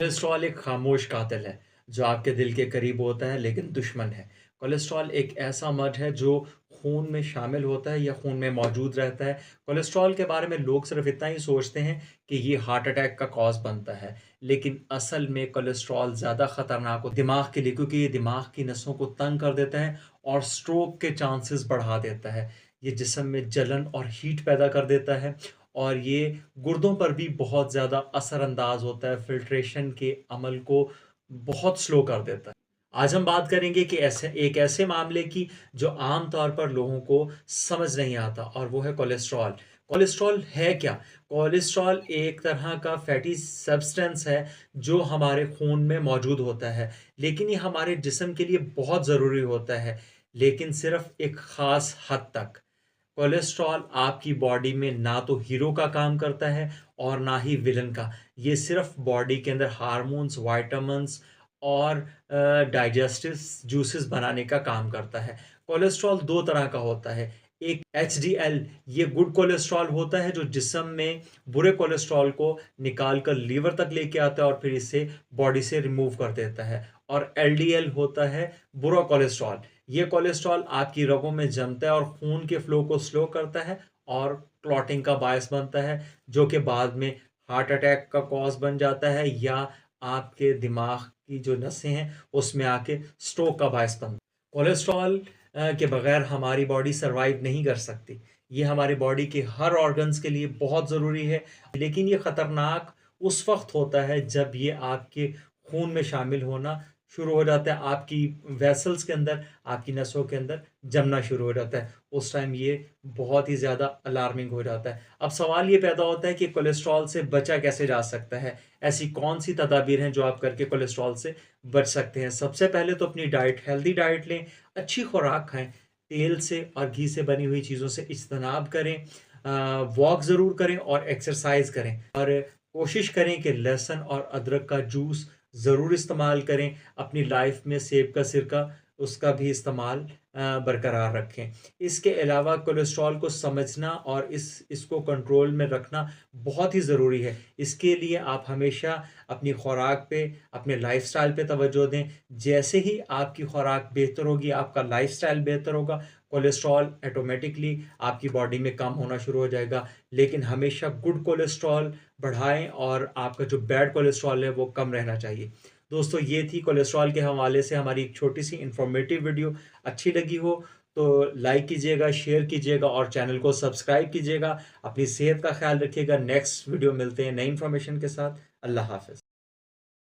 Cholesterol एक खामोश कातिल है, जो आपके दिल के करीब होता है लेकिन दुश्मन है। कोलेस्ट्रॉल एक ऐसा मर्ज़ है जो खून में शामिल होता है या खून में मौजूद रहता है। कोलेस्ट्रॉल के बारे में लोग सिर्फ़ इतना ही सोचते हैं कि ये हार्ट अटैक का कॉज़ बनता है, लेकिन असल में कोलेस्ट्रॉल ज़्यादा ख़तरनाक हो दिमाग के लिए, क्योंकि ये दिमाग की नसों को तंग कर देता है और स्ट्रोक के चांसेस बढ़ा देता है। ये जिस्म में जलन और हीट पैदा कर देता है और ये गुर्दों पर भी बहुत ज़्यादा असरअंदाज होता है, फ़िल्ट्रेशन के अमल को बहुत स्लो कर देता है। आज हम बात करेंगे कि ऐसे मामले की जो आम तौर पर लोगों को समझ नहीं आता, और वो है कोलेस्ट्रॉल। कोलेस्ट्रॉल है क्या? कोलेस्ट्रॉल एक तरह का फैटी सब्सटेंस है जो हमारे खून में मौजूद होता है, लेकिन ये हमारे जिस्म के लिए बहुत ज़रूरी होता है, लेकिन सिर्फ़ एक ख़ास हद तक। कोलेस्ट्रॉल आपकी बॉडी में ना तो हीरो का काम करता है और ना ही विलन का। ये सिर्फ़ बॉडी के अंदर हार्मोन्स, विटामिन्स और डाइजेस्टिव जूसेस बनाने का काम करता है। कोलेस्ट्रॉल 2 तरह का होता है। एक एचडीएल, ये गुड कोलेस्ट्रॉल होता है जो जिस्म में बुरे कोलेस्ट्रॉल को निकाल कर लीवर तक लेके आता है और फिर इसे बॉडी से रिमूव कर देता है। और एलडीएल होता है बुरा कोलेस्ट्रॉल। ये कोलेस्ट्रॉल आपकी रगों में जमता है और खून के फ्लो को स्लो करता है और क्लॉटिंग का बायस बनता है, जो कि बाद में हार्ट अटैक का कॉज बन जाता है या आपके दिमाग की जो नसें हैं उसमें आके स्ट्रोक का बायस बनता है। कोलेस्ट्रॉल के बगैर हमारी बॉडी सरवाइव नहीं कर सकती। ये हमारी बॉडी के हर ऑर्गन्स के लिए बहुत ज़रूरी है, लेकिन ये ख़तरनाक उस वक्त होता है जब ये आपके खून में शामिल होना शुरू हो जाता है, आपकी वेसल्स के अंदर, आपकी नसों के अंदर जमना शुरू हो जाता है। उस टाइम ये बहुत ही ज़्यादा अलार्मिंग हो जाता है। अब सवाल ये पैदा होता है कि कोलेस्ट्रॉल से बचा कैसे जा सकता है? ऐसी कौन-सी तदाबीर हैं जो आप करके कोलेस्ट्रॉल से बच सकते हैं? सबसे पहले तो अपनी डाइट, हेल्दी डाइट लें, अच्छी खुराक खाएँ, तेल से और घी से बनी हुई चीज़ों से इज्तनाब करें, वॉक ज़रूर करें और एक्सरसाइज़ करें, और कोशिश करें कि लहसुन और अदरक का जूस ज़रूर इस्तेमाल करें। अपनी लाइफ में सेब का सिरका, उसका भी इस्तेमाल बरकरार रखें। इसके अलावा कोलेस्ट्रॉल को समझना और इसको कंट्रोल में रखना बहुत ही ज़रूरी है। इसके लिए आप हमेशा अपनी खुराक पे, अपने लाइफ़स्टाइल पे तवज्जो दें। जैसे ही आपकी खुराक बेहतर होगी, आपका लाइफ़स्टाइल बेहतर होगा, कोलेस्ट्रॉल ऑटोमेटिकली आपकी बॉडी में कम होना शुरू हो जाएगा। लेकिन हमेशा गुड कोलेस्ट्रॉल बढ़ाएँ और आपका जो बैड कोलेस्ट्रॉल है वो कम रहना चाहिए। दोस्तों, ये थी कोलेस्ट्रॉल के हवाले से हमारी एक छोटी-सी इन्फॉर्मेटिव वीडियो। अच्छी लगी हो तो लाइक कीजिएगा, शेयर कीजिएगा और चैनल को सब्सक्राइब कीजिएगा। अपनी सेहत का ख़्याल रखिएगा। नेक्स्ट वीडियो मिलते हैं नई इन्फॉर्मेशन के साथ। अल्लाह हाफ़िज़।